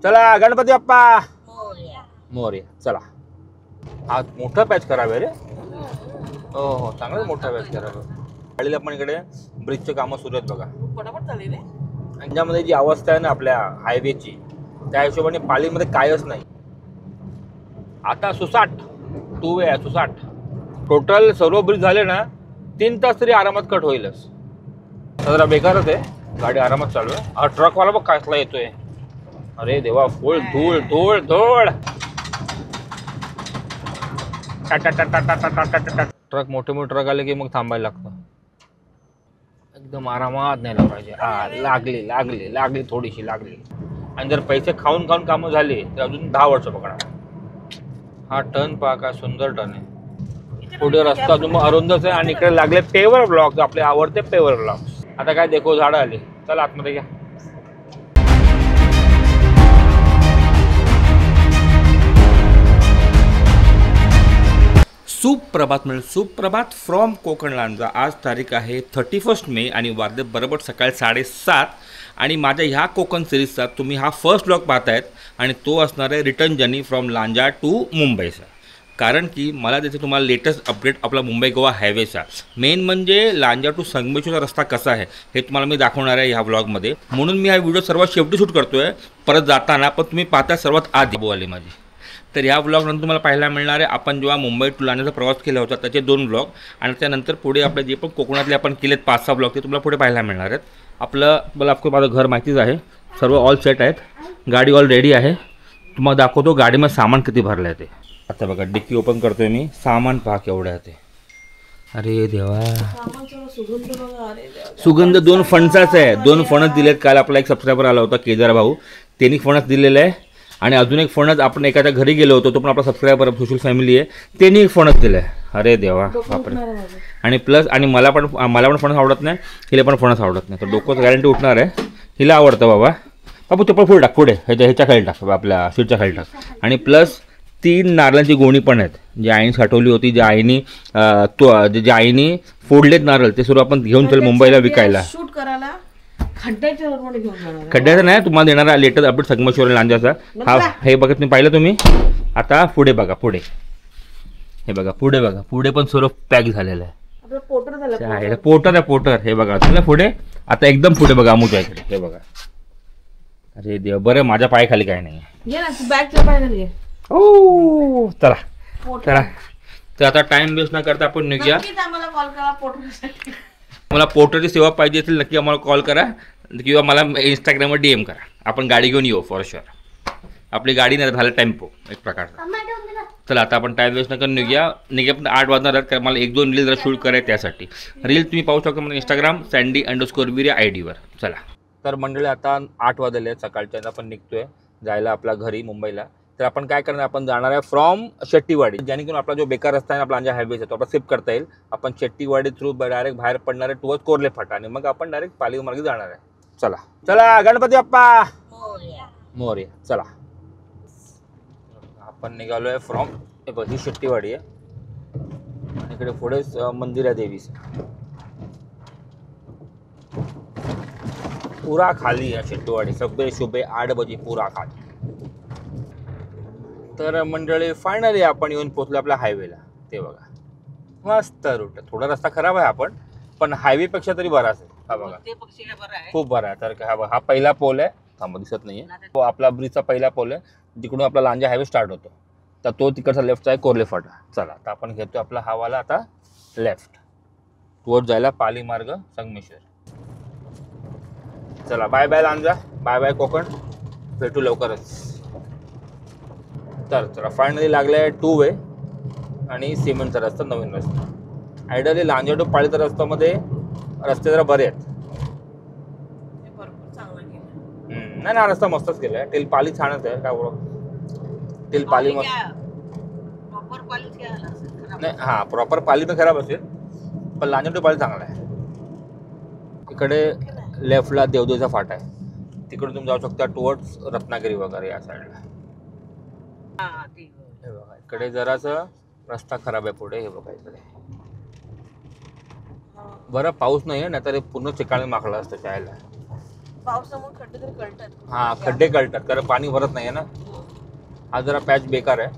चला गणपती बाप्पा मोरया. चला आज मोठा पॅच करावे रे. हो हो चांगलाच मोठा पॅच करावं. गाडीला पण इकडे ब्रिजचे कामं सुरू आहेत बघा. पटापट चालले रे. यांच्यामध्ये जी अवस्था आहे ना आपल्या हायवेची, त्या हिशोबाने पालीमध्ये कायच नाही. आता सुसाट 2 वे आहे. सुसाट टोटल सर्व ब्रिज झाले ना 3 तास तरी आरामात कट होईलच. जरा बेकारच आहे, गाडी आरामात चालू आहे. हा ट्रकवाला बघ कसला येतोय. अरे देवा, फुल धूळ धूळ धूळ. ट्रक मोठे मोठे ट्रक आले की मग थांबायला लागतं. एकदम आरामात न्यायला पाहिजे. हा लागली लागली लागली थोडीशी लागली. आणि जर पैसे खाऊन खाऊन कामं झाली तर अजून 10 वर्ष पकडा. हा टर्न पहा काय सुंदर टर्न आहे. पुढे रस्ता अजून अरुंदच आहे आणि इकडे लागले पेवर ब्लॉक्स, आपले आवडते पेवर ब्लॉक्स. आता काय देखो झाडं आली. चला आतमध्ये घ्या. सुप्रभात मिळेल. सुप्रभात फ्रॉम कोकण लांजा. आज तारीख आहे 31 मे आणि वाजले बरोबर सकाळी 7:30. आणि माझ्या ह्या कोकण सिरीजचा तुम्ही हा फर्स्ट ब्लॉग पाहतायत आणि तो असणार आहे return journey from Lanja to मुंबईचा. कारण की मला त्याचे तुम्हाला लेटेस्ट अपडेट आपला मुंबई गोवा हायवेचा, मेन म्हणजे लांजा टू संगमेश्वरचा रस्ता कसा आहे हे तुम्हाला मी दाखवणार आहे ह्या ब्लॉगमध्ये. म्हणून मी हा व्हिडिओ सर्वात शेवटी शूट करतो आहे परत जाताना, पण तुम्ही पाहता सर्वात आधी आली माझी. तर ह्या ब्लॉगनंतर तुम्हाला पाहायला मिळणार आहे आपण जेव्हा मुंबई टू लांजाचा प्रवास केला होता त्याचे 2 ब्लॉग, आणि त्यानंतर पुढे आपले जे पण कोकणातले आपण केलेत 5-6 ब्लॉग ते तुम्हाला पुढे पाहायला मिळणार आहेत. आपलं मला आपको माझं घर माहितीच आहे, सर्व ऑल सेट आहेत, गाडी ऑल रेडी आहे. तुम्हाला दाखवतो गाडीमध्ये सामान किती भरलं आहे ते. आता बघा डिक्की ओपन करतोय मी, सामान पहा केवढं आहे ते. अरे देवा, सुगंध 2 फणसाचा आहे. 2 फणस दिलेत. काल आपला एक सबस्क्रायबर आला होता केदार भाऊ, त्यांनी फणस दिलेलं आहे. आणि अजून एक फणस आपण एखाद्या घरी गेलो होतो, तो पण आपला सबस्क्रायबर सोशल फॅमिली आहे, त्यांनी एक फणस दिलं आहे. अरे देवा बापरे. आणि प्लस आणि मला पण फणस आवडत नाही, हिला पण फणस आवडत नाही, तर डोकं गॅरंटी उठणार आहे. हिला आवडतं बाबा. बाबू ते पण पुढे टाक, पुढे ह्याच्या खाली टाक, आपल्या सीटच्या खाली टाक. आणि प्लस 3 नारळांची गोणी पण आहेत, जी आईने साठवली होती, ज्या आईने फोडलेत नारळ, ते सुरू आपण घेऊन चल मुंबईला विकायला. शूट करायला खड्ड्याचा नाही, तुम्हाला देणारा लेटेस्ट अपडेट संगमेश्वर लांजाचा. हा हे बघा, तुम्ही पाहिलं तुम्ही. आता पुढे बघा, पुढे हे बघा, पुढे बघा, पुढे पण सर्व पॅक झालेलं आहे. पोटर आहे पोटर. हे बघा चला पुढे. आता एकदम पुढे बघा अमुच्या इकडे. हे बघा. अरे देव, बरं माझ्या पायाखाली काय नाही. हो चला चला. तर आता टाइम वेस्ट न करता आपण निघूया. मला पोर्टरची सेवा पाहिजे असेल नक्की आम्हाला कॉल करा किंवा मला इंस्टाग्रामवर DM करा. आपण गाडी घेऊन येऊ फॉर शुअर. आपली गाडी नाही झालं टेम्पो एक प्रकारचा. चला आता आपण टाइम वेस्ट न करून निघूया पण 8 वाजणार आहेत, कारण मला 1-2 रील जरा शूट करायचं त्यासाठी. रील तुम्ही पाहू शकता मला इंस्टाग्राम sandy_virya ID वर. चला तर मंडळी आता 8 वाजले आहेत सकाळच्या. आपण निघतोय जायला आपल्या घरी मुंबईला. तर आपण काय करणार, आपण जाणार आहे फ्रॉम शेट्टीवाडी, जेणेकरून आपला जो बेकार रस्ता आहे आपला लांजा हायवेचा तो आपला स्किप करता येईल. आपण शेट्टीवाडी थ्रू डायरेक्ट बाहेर पडणार आहे टुवर्ड्स कोर्ले फाटा, आणि मग आपण डायरेक्ट पाली मार्गे जाणार आहे. चला चला गणपती बाप्पा मोरया. चला आपण निघालोय फ्रॉम, ही शेट्टीवाडी आहे आणि इकडे पुढेच मंदिर आहे देवीचं. पुरा खाली आहे शेट्टीवाडी, सगळे शुभे 8 बजे पुरा खाली. तर मंडळी फायनली आपण येऊन पोहोचलो आपल्या हायवेला. ते बघा मस्त रूट. थोडा रस्ता खराब आहे पण हायवेपेक्षा तरी बराच आहे. हा बघा खूप बरा आहे. तर हा बघा, हा पहिला पोल आहे. थांबा दिसत नाहीये, तो आपला ब्रिजचा पहिला पोल आहे जिकडून आपला लांजा हायवे स्टार्ट होतो. तर तो तिकडचा लेफ्टचा आहे कोर्ले फाटा. चला आता आपण घेतो आपला हवाला आता लेफ्ट टुवर्ड जायला पाली मार्ग संगमेश्वर. चला bye bye Lanja, bye bye Konkan, भेटू लवकरच. तर चला फायनली लागलं आहे 2 वे आणि सिमेंटचा रस्ता, नवीन रस्ता. आयडियली लांजा टू पालीचा रस्त्यामध्ये रस्ते जरा बरे आहेत. नाही ना, रस्ता मस्तच केला आहे. टिल पाली छानच आहे. काय बोल टिल पाली मस्त नाही. हां प्रॉपर पाली पण खराब असेल, पण लांजा टू पाली चांगला आहे. इकडे लेफ्टला देवदेवचा फाटा आहे, तिकडून तुम्ही जाऊ शकता टुवर्ड्स रत्नागिरी वगैरे या साईडला. हे बघा इकडे जरासं रस्ता खराब आहे पुढे. हे बघा इकडे बरं पाऊस नाही आहे, नाहीतर पूर्ण चिकाने माखला असतं चायला. पावसामुळे खड्डे तरी कळतात. हा खड्डे कळतात कारण पाणी भरत नाही ना. हा जरा पॅच बेकार आहे.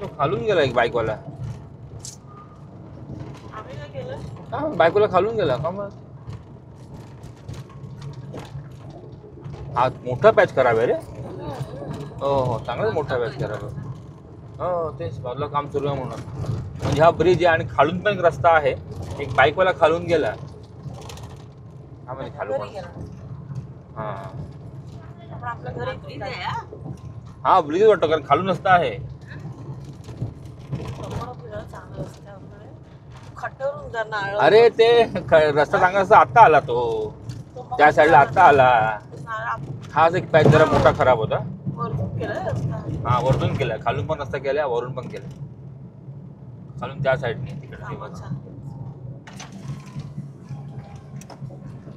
तो खालून गेला एक बाईकवाला. आम्ही काय केलं? हा बाईकवाला खालून गेला का मग. हा मोठा पॅच खराब आहे रे. हो हो चांगलाच मोठा पॅच खराब आहे. हो तेच बाजूला काम सुरू आहे म्हणून. म्हणजे हा ब्रिज आहे आणि खालून पण एक रस्ता आहे. एक बाईकवाला खालून गेला. हा म्हणजे खालून घरी गेला. हा आपण आपल्या घरी ब्रिज आहे हा. हा ब्रिज वाटतो कारण खालून रस्ता आहे. समोर फिरायला चांगलं रस्त्यावर खड्ड्यावरून जाणार. अरे ते रस्ता चांगला असता आता आला तो. त्या साईडला आता आला. हाच एक पॅच जरा मोठा खराब होता. वरतून केला रस्ता. हा वरतून केला. खालून पण रस्ता केला वरून पण केला. खालून त्या साईडने तिकडे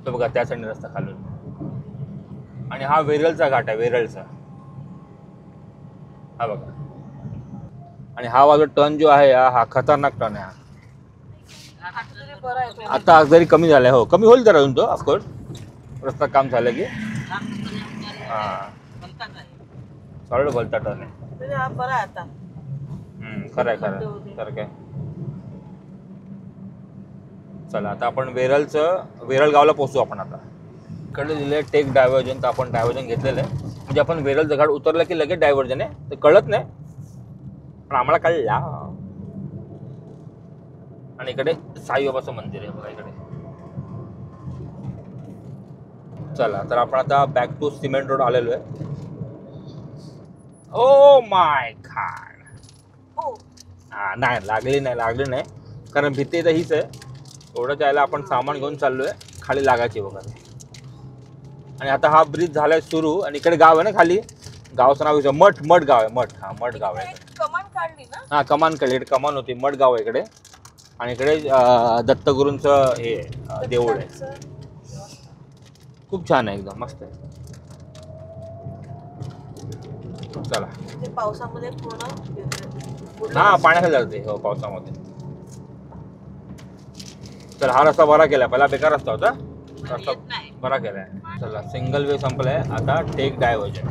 तो बघा त्या साईडने रस्ता खालून. आणि हा वेरळचा घाट आहे वेरळचा. हा बघा. आणि हा वाला टर्न जो आहे हा खतरनाक टर्न आहे. आता जरी कमी झालाय. हो कमी होईल जरा अजून तो ऑफकोर्स रस्ता काम झालं की. हा सॉलिड बोलता टर्न आहे. हा बरा आहे आता. खरंय खरं काय. चला आता आपण वेरळ गावला पोहोचू आपण आता. इकडे दिले टेक डायव्हर्जन तर आपण डायव्हर्जन घेतलेलं आहे. म्हणजे आपण वेरळचं घाट उतरलं की लगेच डायव्हर्जन आहे. ते कळत नाही पण आम्हाला कळला. आणि इकडे साईबाबाचं मंदिर आहे बघा इकडे. चला तर आपण आता बॅक टू सिमेंट रोड आलेलो आहे. Oh my God. हा नाही लागली नाही कारण भीती तर हीच आहे. एवढं जायला आपण सामान घेऊन चाललोय खाली लागायची बघा. आणि आता हा ब्रिज झालाय सुरू आणि इकडे गाव आहे ना खाली. गावाचं नाव मठ गाव आहे. मठ गाव आहे. कमान काढली ना. हा कमान काढली. इकडे कमान होती. मठ गाव आहे इकडे. आणि इकडे दत्तगुरूंचं हे देऊळ आहे. खूप छान आहे एकदम मस्त आहे. चला ते पावसामध्ये पूर्ण हा पाण्याखाली जाते हो पावसामध्ये. चला हा रस्ता बरा केलाय. पहिला बेकार रस्ता होता. रस्ता बरा केलाय. चला सिंगल वे संपलाय. आता टेक डायव्हर्जन.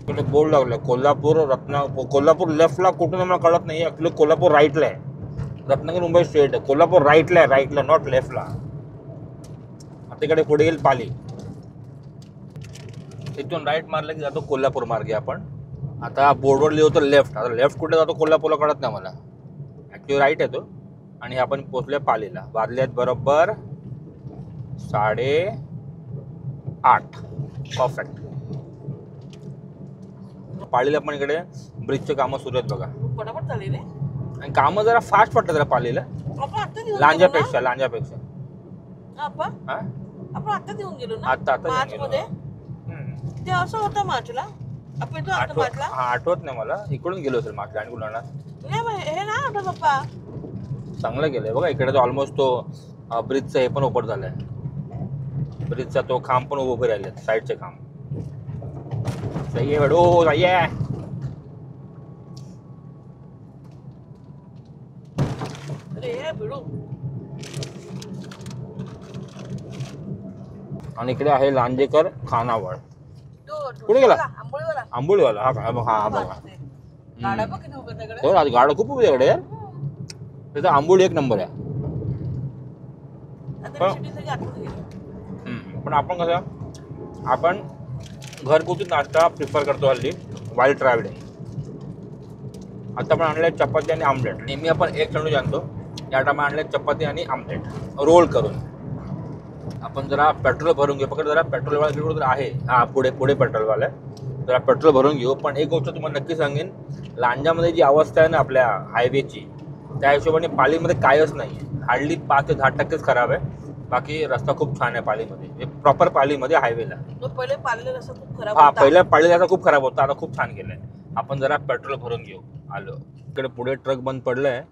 इकडे बोर्ड लावलाय कोल्हापूर लेफ्टला कुठून मला कळत नाही. ऍक्च्युली कोल्हापूर राईटला आहे. रत्नागिरी मुंबई स्ट्रेट आहे. कोल्हापूर राईटला आहे नॉट लेफ्टला. आता इकडे पुढे येईल पाली. इथून राईट मारलं की जातो कोल्हापूर मार्गे आपण. आता बोर्डवर लिहितो लेफ्ट. आता लेफ्ट कुठे जातो कोल्हापूरला कळत नाही मला. ऍक्च्युली राईट आहे तो. आणि आपण पोहोचलोय पालीला. वाजले आहेत बरोबर 8:30. परफेक्ट. पालीला पण इकडे ब्रिजचे कामं सुरू आहेत बघा. पटापट चालली रे. आणि कामं जरा फास्ट पडतात जरा पालीला. लांजापेक्षा आपण आता देऊन गेलो ना. आता मार्च मध्ये ते असं होतं मार्चला. आपण तो आता मार्चला आठवत नाही मला. इकडून गेलो असेल मार्चला आणि कुणाला नाही हे ना आठवत पप्पा. चांगलं गेलंय बघा. इकडे तो ऑलमोस्ट तो ब्रिजचं हे पण ओपन झालंय. ब्रिजचा तो खांब पण उभे राहिले साईडचे खांब. सही आहे बेडो सही आहे. आणि इकडे आहे लांजेकर खानावळ. कुठे गेला आंबोळीवाला. हा बघा गाडा खूप उभे इकडे. त्याचा आंबोळी एक नंबर आहे. पण आपण कसं आपण घरगुती नाश्ता प्रिफर करतो हल्ली वाईल्ड ट्रॅव्हलिंग. आता आपण आणले चपाती आणि आमलेट. नेहमी आपण एक सँडविच आणतो. या टायमा आणले चपाती आणि आमलेट रोल करून. आपण जरा पेट्रोल भरून घेऊ. फक्त जरा पेट्रोलवाला जर आहे हा पुढे पेट्रोलवाला आहे जरा पेट्रोल भरून घेऊ. पण एक गोष्ट तुम्हाला नक्की सांगेन लांजामध्ये जी अवस्था आहे ना आपल्या हायवेची त्या हिशोबाने पालीमध्ये कायच नाही आहे. हार्डली 5 ते 10% खराब आहे. बाकी रस्ता खूप छान आहे पालीमध्ये. प्रॉपर पालीमध्ये हायवेला. पहिले पालीला रस्ता खूप खराब हा पहिल्या पालीला रस्ता खूप खराब होता. आता खूप छान केलंय. आपण जरा पेट्रोल भरून घेऊ. आलो इकडे पुढे ट्रक बंद पडलाय.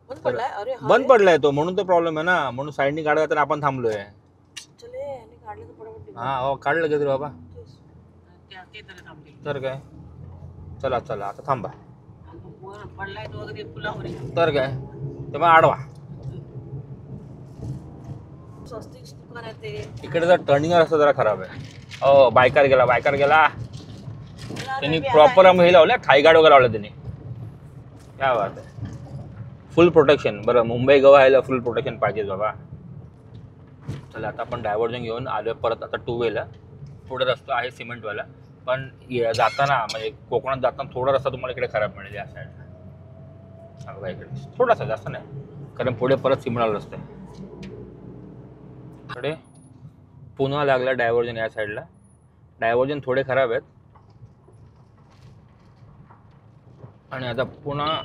बंद पडलाय तो म्हणून तो प्रॉब्लेम आहे ना. म्हणून साईडनी गाडी जाताना आपण थांबलोय. हा हो काढलं का तरी बाबा. तर काय चला आता थांबा. हो ना, पडलाय तो वगैरे पुलावर आहे. तर काय ते मग आडवा. स्वस्तिक दुकान आहे ते. इकडे जर टर्निंग रस्ता जरा खराब आहे. हो बायकार गेला त्यांनी प्रॉपर हे लावल्या थाई गार्ड वगैरे लावल्या त्यांनी. काय बात आहे. फुल प्रोटेक्शन. बरं मुंबई गोवा यायला फुल प्रोटेक्शन पाहिजे बाबा. चला आता आपण डायव्हर्जन घेऊन आलोय परत आता 2 वेला. थोडा रस्ता आहे सिमेंटवाला पण जाताना म्हणजे कोकणात जाताना थोडा रस्ता तुम्हाला इकडे खराब मिळेल या साईडला. बघा इकडे थोडासा जास्त नाही कारण पुढे परत सिमेंटवाला रस्ता आहे. इकडे पुन्हा लागला डायव्हर्जन या साईडला. डायव्हर्जन थोडे खराब आहेत आणि आता पुन्हा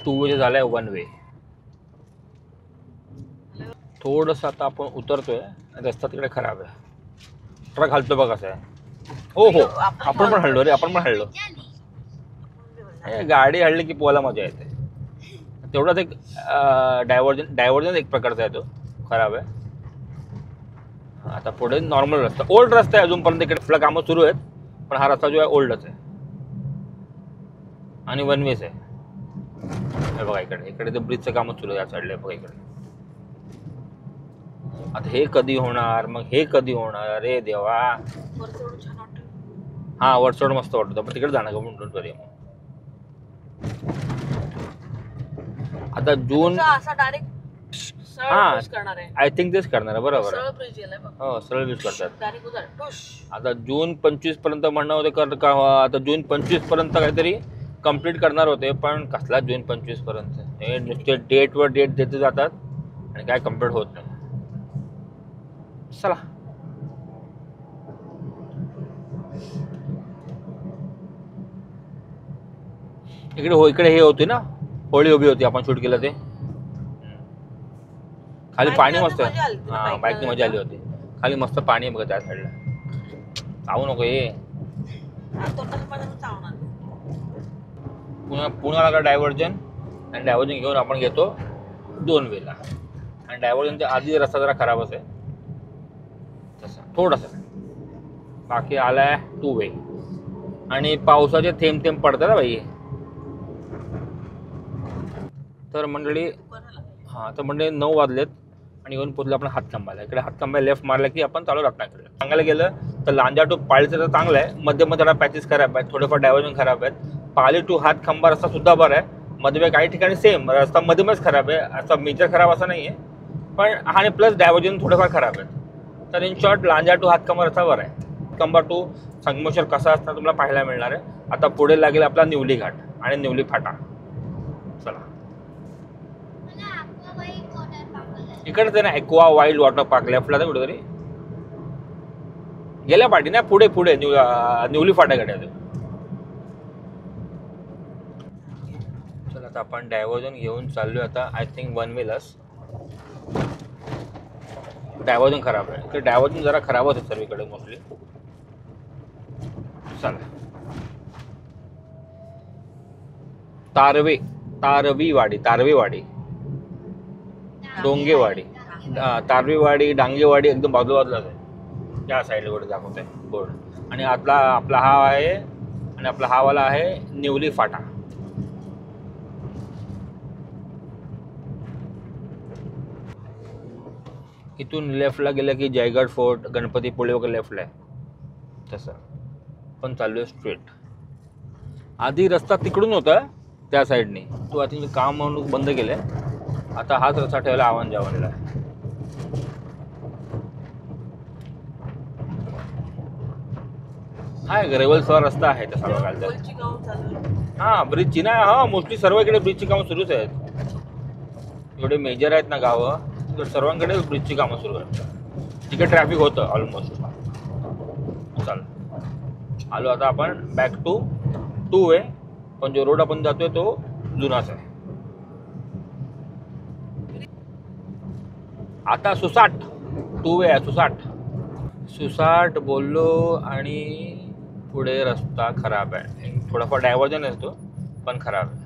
2 वे झालाय 1 वे. थोडंसं आता आपण उतरतोय रस्ता तिकडे खराब आहे. ट्रक हलतो बघा कसं आहे. हो हो आपण पण हललो रे. आपण पण हललो. गाडी हलली की पोहायला मजा येते. तेवढाच एक डायव्हर्जन एक प्रकारचा आहे तो खराब आहे. आता पुढे नॉर्मल रस्ता ओल्ड रस्ता आहे अजूनपर्यंत. इकडे आपलं कामं सुरू आहेत पण हा रस्ता जो आहे ओल्डच आहे आणि 1 वेच आहे. हे बघा इकडे ते ब्रिजचं कामच सुरू आहे या साईडला. बघा इकडे आता हे कधी होणार मग हे कधी होणार. अरे देवा. हा वरचढ मस्त वाटतं पण तिकडे जाणं का म्हणून तरी आता जून आय थिंक तेच करणार आहे. बरोबर हो सरळ ब्रिज करतात. आता जून 25 पर्यंत म्हणणं होते आता जून 25 पर्यंत काहीतरी कंप्लीट करणार होते पण कसला जून 25 पर्यंत. हे नुसते डेटवर डेट देते जातात आणि काय कंप्लीट होत नाही. चला इकडे हे होते ना होळी उभी होती आपण शूट केलं ते. खाली पाणी मस्त आहे. हा बाईकनी मजा आली होती. खाली मस्त पाणी आहे बघा त्या साईडला. चावू नको हे. पुन्हा लागला डायव्हर्जन आणि डायव्हर्जन घेऊन आपण घेतो 2 वेला. आणि डायव्हर्जनच्या आधी रस्ता जरा खराबच आहे तसा थोडासा. बाकी आलाय 2 वे आणि पावसाचे थेंब थेंब पडतात बाई. तर मंडळी तर मंडळी 9 वाजलेत आणि येऊन पोचलो आपण हातखंबाला. इकडे हातखंबा लेफ्ट मारला की आपण चालू रत्नागिरीला. सांगायला गेलं तर लांजा टू पाळीचं तर चांगलं आहे. मध्ये थोडा पॅचेस खराब आहेत. थोडेफार डायव्हर्जन खराब आहेत. पाली टू हातखंबा रस्ता सुद्धा बरा आहे. मध्ये काही ठिकाणी सेम रस्ता मध्यमच खराब आहे. असा मेजर खराब असं नाही आहे पण आणि प्लस डायव्हर्जन थोडेफार खराब आहेत. तर in short Lanja to Hatkhamba रस्ता बरा आहे. हातखंबा टू संगमेश्वर कसा असता तुम्हाला पाहायला मिळणार आहे. आता पुढे लागेल आपला निवली घाट आणि निवली फाटा. चला इकडे ते ना एक्वा वाईल्ड वॉटर पार्क लेफ्टला तर कुठेतरी गेल्या पाठी ना पुढे निवली फाट्याकडे. चला आता आपण डायव्हर्जन घेऊन चाललोय आता आय थिंक 1 वेलाच. डायव्हर्जन खराब आहे. इकडे डायव्हर्जन जरा खराबच आहे सर्वीकडे मोस्टली. चला तारवीवाडी डोंगेवाडी तारवीवाडी डांगेवाडी एकदम बाजूलाच आहे. त्या साईडला वर दाखवतोय बोर्ड. आणि आपला हा आहे आणि आपला हा वाला आहे निवली फाटा. इथून लेफ्टला गेलं की जयगड फोर्ट गणपतीपुळे वगैरे लेफ्टला आहे तसं. पण चालू आहे स्ट्रेट. आधी रस्ता तिकडून होता त्या साईडने तो आता काम म्हणून बंद केलंय. आता हाच रस्ता ठेवला आव्हान जावनला. हा ग्रेव्हल्सचा रस्ता आहे तसा बघायला तर. हा ब्रिजची ना हा मोस्टली सर्व इकडे ब्रिजची कामं सुरूच आहेत. एवढे मेजर आहेत ना गावं तर सर्वांकडे ब्रिजची कामं सुरू आहेत. तिकडे ट्रॅफिक होतं ऑलमोस्ट. चाल आलो आता आपण बॅक टू 2 वे. पण जो रोड आपण जातोय तो जुनाच आहे. आता सुसाट 2 वे आहे. सुसाट बोललो आणि पुढे रस्ता खराब आहे. थोडाफार डायव्हर्जन असतो पण खराब आहे.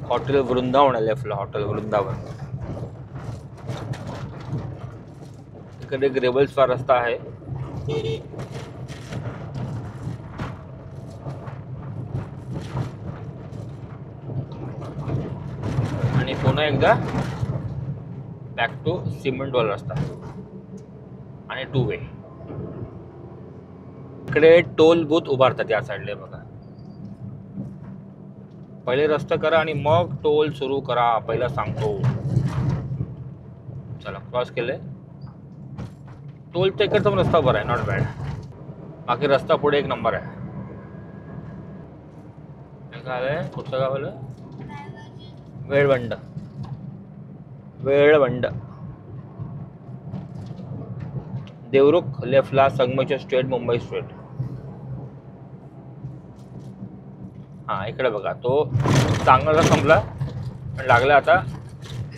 हॉटेल वृंदावन आहे लेफ्टला. हॉटेल वृंदावन. इकडे ग्रेव्हल्सचा रस्ता आहे. आणि पुन्हा एकदा बॅक टू सिमेंटवाला रस्ता आणि 2 वे. इकडे टोल बूथ उभारतात या साईडला बघा. पहिले रस्ता करा आणि मग टोल सुरू करा, पहिला सांगतो. चला क्रॉस केले. टोलच्या इकडचा पण रस्ता बरा आहे, नॉट बॅड. बाकी रस्ता पुढे एक नंबर आहे. काय आहे कुठचं गाव आलं? वेळवंड. वेळवंड. देवरुख लेफ्टला, संगमेश्वर स्ट्रेट, मुंबई स्ट्रेट. हा इकडे बघा, तो चांगला संपला आणि लागला आता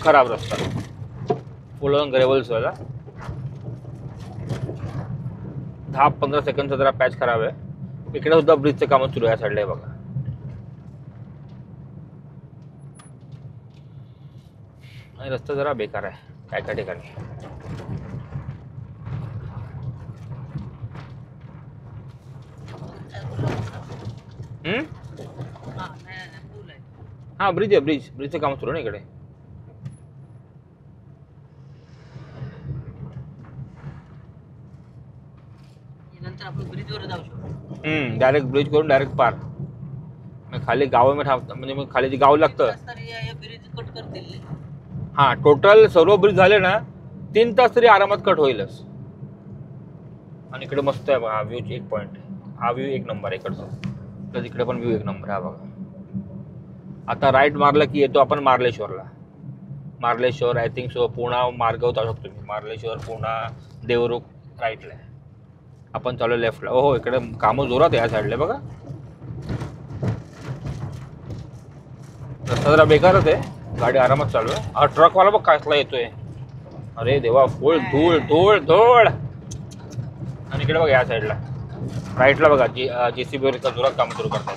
खराब रस्ता. फुल ऑन ग्रेव्हल्स वाला. 10-15 सेकंडचा जरा पॅच खराब आहे. इकडे सुद्धा ब्रिजचं काम सुरू आहे साईडला बघा. आणि रस्ता जरा बेकार आहे काय काय ठिकाणी. हा ब्रिज आहे, ब्रिजचं काम सुरू आहे ना इकडे. नंतर आपण ब्रिजवर जाऊ शकतो. डायरेक्ट ब्रिज करून डायरेक्ट पार. मग खाली गाव म्हणजे मग खाली जे गाव लागतं. ब्रिज कट करतील. हा टोटल सर्व ब्रिज झाले ना 3 तास तरी आरामात कट होईलच. आणि इकडे मस्त आहे बघा, हा व्ह्यू एक पॉईंट. हा व्ह्यू एक नंबर आहे इकडचा. तर इकडे पण व्ह्यू एक नंबर आहे बघा. आता राईट मारला की येतो आपण मार्लेश्वरला. Marleshwar I think so Poona मार्ग होता शकतो मी. मार्लेश्वर, पुणा, देवरुख राईटला आहे. आपण चालू लेफ्टला. हो इकडे कामं जोरात आहे या साईडला बघा. रस्ता जरा बेकारच आहे, गाडी आरामात चालू आहे. हा ट्रकवाला बघ कासला येतोय. अरे देवा, फुल धूळ धूळ धूळ. आणि इकडे बघा या साईडला राईटला बघा JCB जोरात काम सुरू करतात.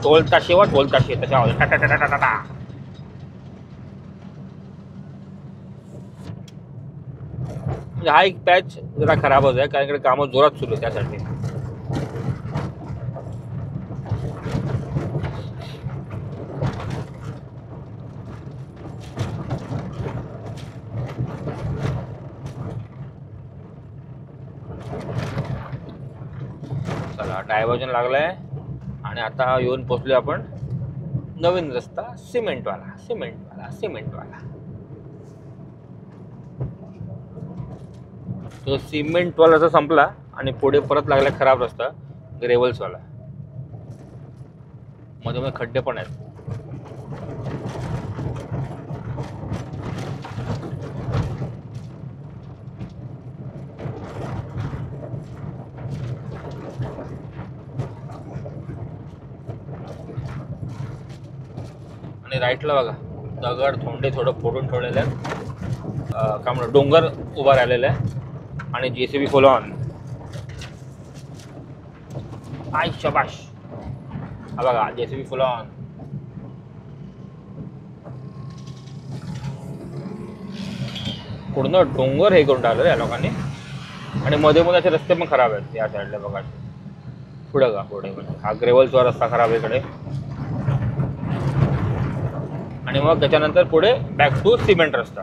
टोलता शेवा टोलता शे तशा म्हणजे हा एक पॅच जरा खराबच आहे, कारण इकडे कामं जोरात सुरू आहे त्यासाठी. चला डायव्हर्जन लागलाय आणि आता येऊन पोचलोय आपण नवीन रस्ता सिमेंटवाला. तो सिमेंटवालाचा संपला आणि पुढे परत लागला खराब रस्ता ग्रेव्हल्सवाला. मध्ये खड्डे पण आहेत. आणि राईटला बघा दगड थोंडे थोडं फोडून ठेवलेले आहेत. काय म्हणतो डोंगर उभा राहिलेला आहे आणि JCB फुल ऑन. आय शबाश. हा बघा JCB फुल ऑन. पूर्ण डोंगर हे करून टाकलं या लोकांनी. आणि मध्ये मध्ये असे रस्ते पण खराब आहेत या साईडला बघा. पुढे का पुढे हा ग्रेव्हल्सचा रस्ता खराब आहे इकडे. आणि मग त्याच्यानंतर पुढे बॅक टू सिमेंट रस्ता.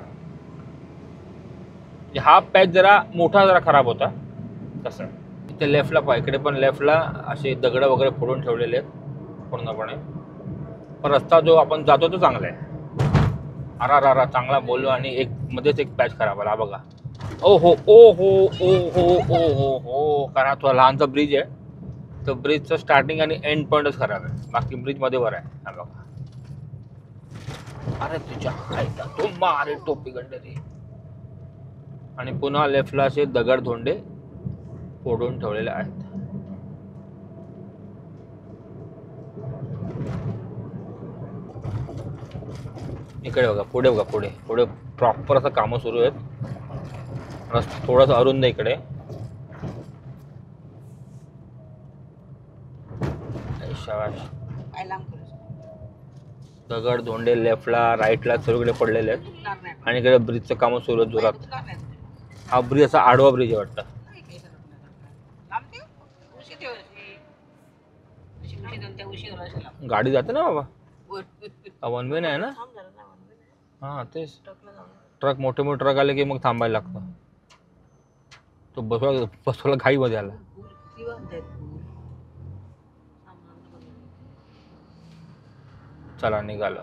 हा पॅच जरा मोठा जरा खराब होता तसं. इथे लेफ्टला पहा, इकडे पण लेफ्टला असे दगड वगैरे फोडून ठेवलेले आहेत पूर्णपणे. पण रस्ता जो आपण जातो तो चांगला आहे. अरा चांगला बोललो. आणि एक मध्येच एक पॅच खराब आला बघा. ओ हो कारण थोडा लहानसा ब्रिज आहे. तर ब्रिजचं स्टार्टिंग आणि एंड पॉईंटच खराब आहे. बाकी ब्रिज मध्ये वर आहे. हा बघा. अरे तुझ्या आईला तो मारे टोपी गंडरी. आणि पुन्हा लेफ्टला असे दगड धोंडे फोडून ठेवलेले आहेत. इकडे बघा पुढे बघा पुढे प्रॉपर असं कामं सुरू आहेत. रस्ता थोडंसं अरुंद इकडे. शाबाश. दगड धोंडे लेफ्टला राईटला सगळीकडे पडलेले आहेत. आणि इकडे ब्रिजचं कामं सुरू आहेत जोरात. हा ब्रिज असा आडवा ब्रिज आहे वाटतं. गाडी जाते ना बाबा, वन वे नाही ना. हा तेच, ट्रक मोठे मोठे ट्रक आले की मग थांबायला लागतं. तो बसवायला घाईमध्ये आला. चला निघालं.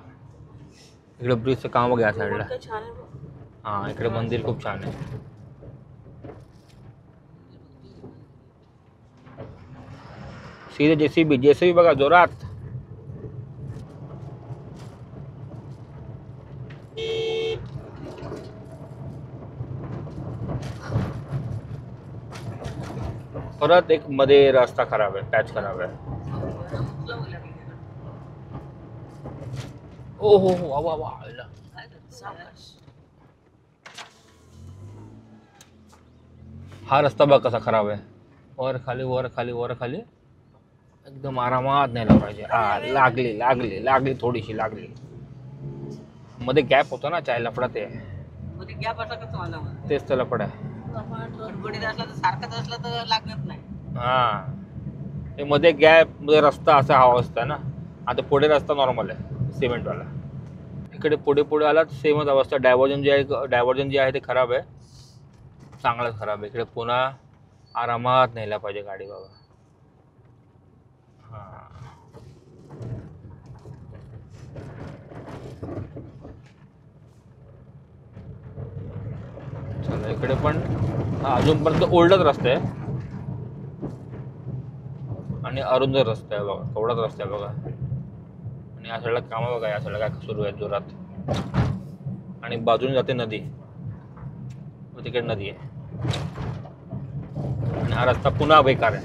इकडे ब्रिजचं काम बघ या साईडला. हा इकडे मंदिर खूप छान आहे. सीधे जेसीबी बघा जोरात. परत एक मध्ये रस्ता खराब आहे, पॅच खराब आहे. ओ हो वा वा. हा रस्ता बघ कसा खराब आहे. वर खाली वर खाली वर खाली. एकदम आरामात न्यायला पाहिजे. लागली लागली लागली थोडीशी लागली. मध्ये गॅप होता ना, चाय लफडा ते तेच तर लफड आहे. हा ते मध्ये गॅप मध्ये रस्ता असा हवा असता ना. आता पुढे रस्ता नॉर्मल आहे सिमेंटवाला. इकडे पुढे पुढे आला सेमच अवस्था. डायव्हर्जन जे आहे ते खराब आहे, चांगलंच खराब आहे. इकडे पुन्हा आरामात न्यायला पाहिजे गाडी बाबा. हा चला इकडे पण अजूनपर्यंत ओल्डच रस्ता आहे आणि अरुंद रस्ता आहे बघा. केवढाच रस्ता आहे बघा. आणि या साईडला कामं बघा, या साईडला काय सुरू आहे जोरात. आणि बाजूने जाते नदी, व तिकडे नदी आहे. आणि हा रस्ता पुन्हा बेकार आहे.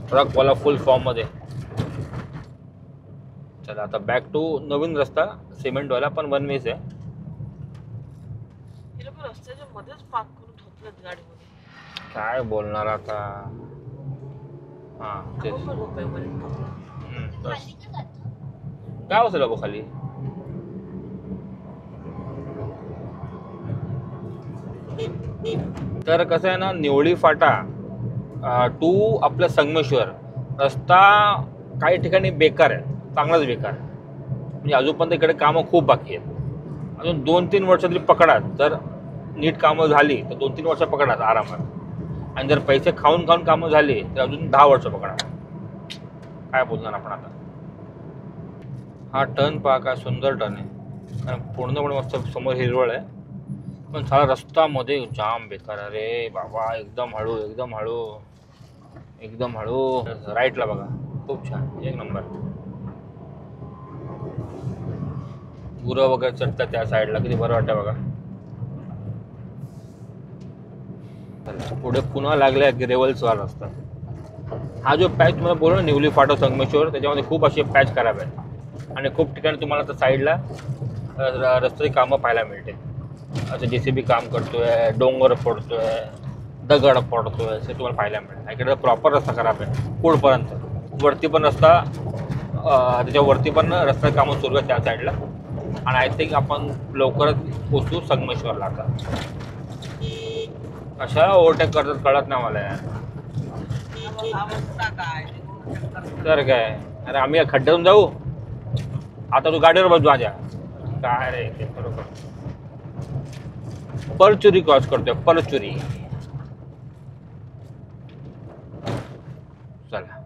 ट्रकवाला फुल फॉर्म मध्ये. चला आता बॅक टू नवीन रस्ता सिमेंटवाला, पण वन वेज आहे. रस्त्याच्या मध्येच पार्क करून ठोकलेत गाडीमध्ये. काय बोलणार आता. हा तेच काय असेल बाबा खाली. तर कसं आहे ना, निवळी फाटा टू आपलं संगमेश्वर रस्ता काही ठिकाणी बेकार आहे, चांगलाच बेकार आहे. म्हणजे अजूनपर्यंत इकडे कामं खूप बाकी आहेत. अजून 2-3 वर्ष तरी पकडा. जर नीट कामं झाली तर 2-3 वर्ष पकडा आरामात. आणि जर पैसे खाऊन खाऊन कामं झाली तर अजून 10 वर्ष पकडा. काय बोलणार आपण आता. हा टर्न पहा, काय सुंदर टर्न आहे. पूर्णपणे मस्त समोर हिरवळ आहे, पण सारा रस्ता मध्ये जाम बेकार. अरे बाबा एकदम हळू एकदम हळू एकदम हळू. राईटला बघा खूप छान, एक नंबर. गुरं वगैरे चढतात त्या साईडला, किती बरं वाटतं बघा. पुढे पुन्हा लागले ग्रेव्हल्सवाला रस्ता. हा जो पॅच तुम्हाला बोललो ना निवली फाटा संगमेश्वर, त्याच्यामध्ये खूप असे पॅच खराब आहेत. आणि खूप ठिकाणी तुम्हाला तर साईडला रस्त्याची कामं पाहायला मिळते. असं जेसीबी काम करतोय, डोंगर पडतोय, दगड पडतोय, हे तुम्हाला पाहायला मिळेल. इकडे प्रॉपर रस्ता खराब आहे पुढपर्यंत. वरती पण रस्ता, त्याच्यावरती पण रस्ता कामं सुरू आहे त्या साईडला. आणि आय थिंक आपण लवकरच पोचू संगमेश्वरला. आता कशा ओव्हरटेक करतात कळत नाही मला यार. तर काय, अरे आम्ही या खड्ड्यातून जाऊ, आता तू गाडीवर बसू माझ्या. काय रे ते बरोबर. परचुरी क्रॉस करतोय, परचुरी. चला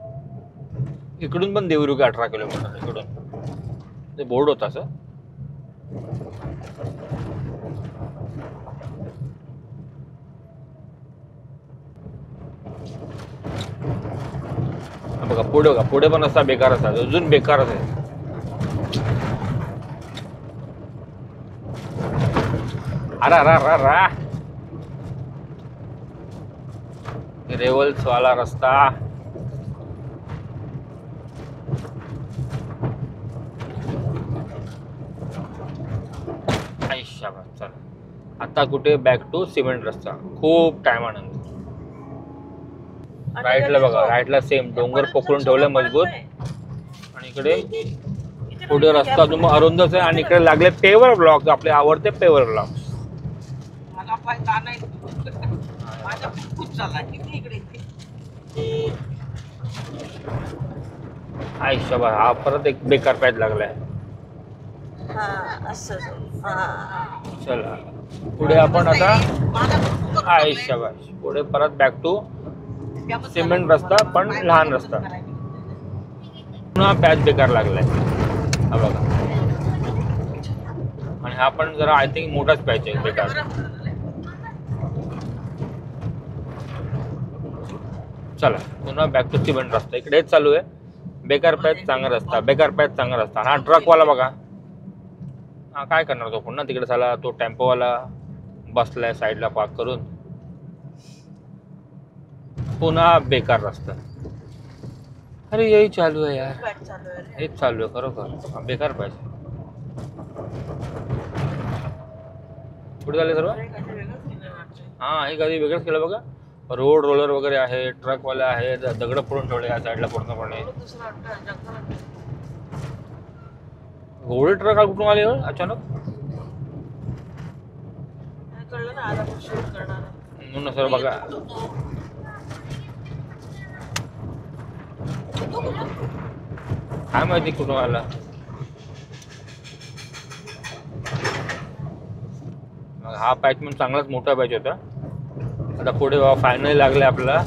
इकडून पण देवरुख 18 किलोमीटर. इकडून ते बोर्ड होता असं. बघा पुढे बघा, पुढे पण रस्ता बेकारच आहे, अजून बेकारच आहे. अरा ग्रेव्हल्स वाला रस्ता. चला आता कुठे बॅक टू सिमेंट रस्ता. खूप टायमानंतर. राईटला बघा, राईटला सेम डोंगर पकडून ठेवले मजबूत. आणि इकडे पुढे रस्ता अजून अरुंदच आहे. आणि इकडे लागले पेवर ब्लॉक्स, आपले आवडते पेवर ब्लॉक्स. आयुष्य हा परत एक बेकार पॅच लागलाय. हा असं हा. चला पुढे आपण आता आयुष्य पुढे परत बॅक टू सिमेंट रस्ता पण लहान रस्ता. पुन्हा पॅच बेकार लागलाय हा बघा. आणि हा पण जरा आय थिंक मोठाच पॅच आहे बेकार. चला पुन्हा बॅक टू सिमेंट रस्ता. इकडे हेच चालू आहे. बेकार पॅच चांगला रस्ता, बेकार पॅच चांगला रस्ता. हा ट्रकवाला बघा, हा काय करणार तो पुन्हा तिकडे झाला. तो टेम्पोवाला बसलाय साईडला पार्क करून. पुन्हा बेकार रस्ता. अरे यही चालू आहे यार, हेच चालू आहे खरोखर बेकार पॅच. कुठे झाले सर्व? हा हे कधी वेगळंच केलं बघा. रोड रोलर वगैरे आहे, ट्रकवाले आहे, दगड फोडून ठेवले या साईडला पूर्णपणे. घोडे ट्रक कुठून आले अचानक? म्हणून सर बघा काय माहिती कुठून आला. हा पॅच म्हणून चांगलाच मोठा पॅच होता. आता पुढे फायनली लागले आपला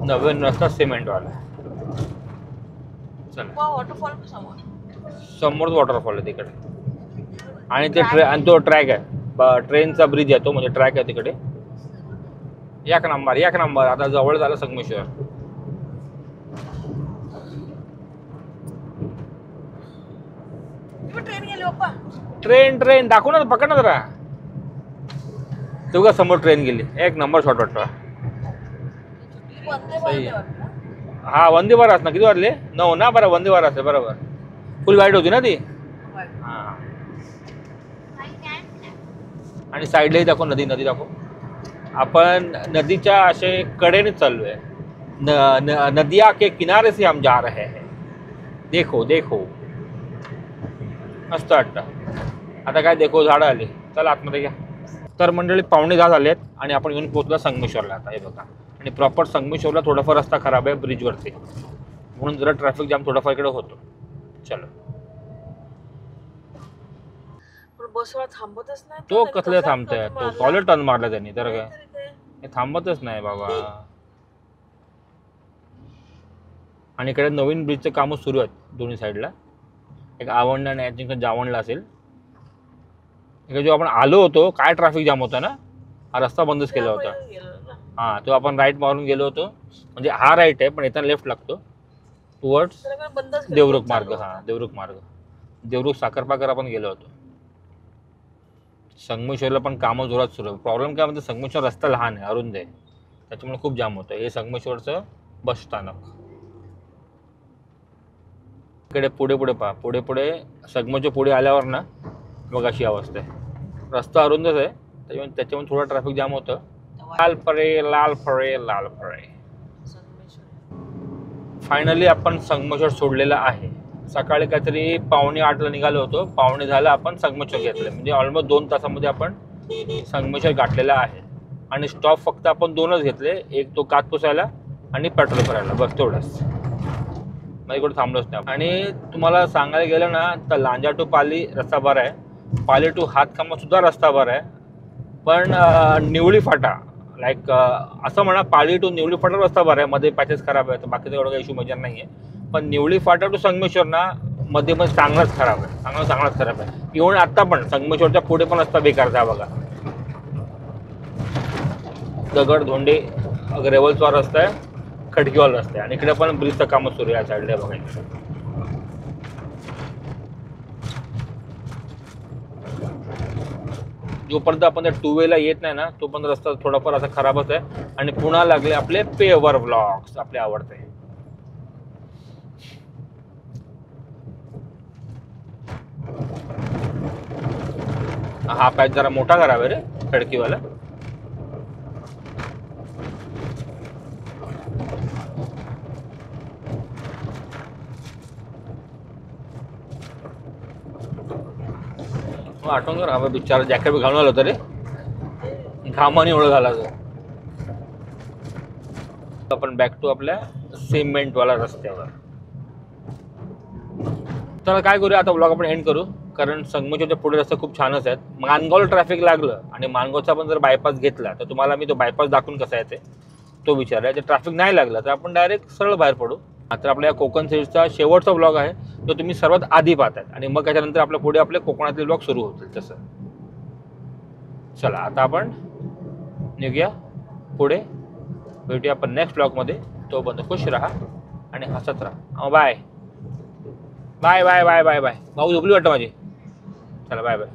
नवीन रस्ता सिमेंटवाला. चला समोरच वॉटरफॉल आहे तिकडे. आणि ते आणि तो ट्रॅक आहे, ट्रेनचा ब्रिज आहे तो, म्हणजे ट्रॅक आहे तिकडे. एक नंबर एक नंबर. आता जवळ झालं संगमेश्वर. ट्रेन ट्रेन दाखव ना, पकड ना जरा. तेव्हा समोर ट्रेन गेली. एक नंबर शॉट वाटतो. हा वंदे भारत ना. किती वाजले? 9 ना. बरं वंदे भारत आहे बरोबर. फुल वाईट होती ना ती. हा आणि साईडलाही दाखव नदी. नदी दाखव. आपण नदीच्या असे कडेने चाललोय. नदिया के किनारे से हम जा रहे हैं. देखो देखो मस्त वाटतं. आता काय देखो झाडं आली. चला आतमध्ये घ्या. तर मंडळी 9:15 झालेत आणि आपण येऊन पोहोचलो संगमेश्वरला. आता हे बघा. आणि प्रॉपर संगमेश्वरला थोडाफार रस्ता खराब आहे ब्रिजवरती, म्हणून जरा ट्रॅफिक जाम थोडाफार इकडे होतो. चलो बसवर थांबतच नाही तो. कसले थांबतोय तो? कॉलर टर्न मारला त्यांनी तर काय. हे थांबतच नाही बाबा. आणि इकडे नवीन ब्रिजचे कामं सुरू आहेत दोन्ही साईडला. एक आवणला आणि आय थिंक जावणला असेल. इकडे जो आपण आलो होतो काय ट्रॅफिक जाम होता ना. हा रस्ता बंदच केला होता. हां तो आपण राईट मारून गेलो होतो. म्हणजे हा राईट आहे पण येताना लेफ्ट लागतो टुवर्ड्स देवरुख मार्ग. हां देवरुख मार्ग, देवरुख साखरपाकर आपण गेलो होतो. संगमेश्वरला पण कामं जोरात सुरू आहे. प्रॉब्लेम काय म्हणजे संगमेश्वर रस्ता लहान आहे, अरुंद आहे, त्याच्यामुळे खूप जाम होतं. हे संगमेश्वरचं बस स्थानक. इकडे पुढे पुढे पहा. पुढे पुढे संगमेश्वर पुढे आल्यावर ना बघ अशी अवस्था आहे. रस्ता अरुंदच आहे त्याच्यामुळे थोडं ट्रॅफिक जाम होतं. लाल फळे लाल फळे लाल फळे. फायनली आपण संगमेश्वर सोडलेलं आहे. सकाळी काहीतरी 7:45ला निघालो होतो. 7:45 आपण संगमेश्वर घेतलं. म्हणजे ऑलमोस्ट 2 तासामध्ये आपण संगमेश्वर गाठलेलं आहे. आणि स्टॉप फक्त आपण 2च घेतले. एक तो कात पुसायला आणि पेट्रोल भरायला, बस तेवढंच. मग कुठे थांबलोच नाही. आणि तुम्हाला सांगायला गेलं ना तर लांजा टू पाली रस्ता बरा आहे. पाली टू हातकामा सुद्धा रस्ता बरा आहे. पण निवळी फाटा लाईक असं म्हणा, पाली टू निवळी फाटा रस्ता बरा आहे. मध्ये पॅचेस खराब आहे तर बाकीचा एवढं काही इश्यू मजा नाही आहे. पण निवळी फाटा टू संगमेश्वर ना मध्ये पण चांगलाच खराब आहे. चांगलाच खराब आहे. इव्हन आत्ता पण संगमेश्वरच्या पुढे पण रस्ता बेकार आहे बघा. दगड धोंडे ग्रेव्हलचा रस्ता आहे, खडकीवाला रस्ता आहे. आणि इकडे पण ब्रिजचं कामं सुरू आहे साईडला बघा. जोपर्यंत आपण त्या 2 वेला येत नाही ना तोपर्यंत रस्ता थोडाफार असा खराबच आहे. आणि पुन्हा लागले आपले पेवर ब्लॉग्स, आपले आवडते. हा पॅच जरा मोठा खराब आहे रे खडकीवाला. आठवण कर. हा बिचारा जॅकेट बी घालून आलो होतं रे, घामाने एवढं घालायचं. आपण बॅक टू आपल्या सिमेंटवाला रस्त्यावर. तर काय करूया आता ब्लॉग आपण एंड करू, कारण संगमेश्वरच्या पुढे रस्ते खूप छानच आहेत. माणगावला ट्रॅफिक लागलं आणि माणगावचा पण जर बायपास घेतला तर तुम्हाला मी तो बायपास दाखवून कसा येते तो विचारला. जर ट्रॅफिक नाही लागला तर आपण डायरेक्ट सरळ बाहेर पडू. आता आपल्या या कोकण सिरीजचा शेवटचा ब्लॉग आहे तो तुम्ही सर्वात आधी पाहताय आणि मग त्याच्यानंतर आपल्या पुढे आपले कोकणातले ब्लॉग सुरू होतील. तसं चला आता आपण निघूया पुढे, भेटूया आपण नेक्स्ट ब्लॉगमध्ये. तोपर्यंत खुश राहा आणि हसत राहा. Bye bye bye bye bye bye. भाऊ झोपली वाटतं माझी. चला बाय बाय.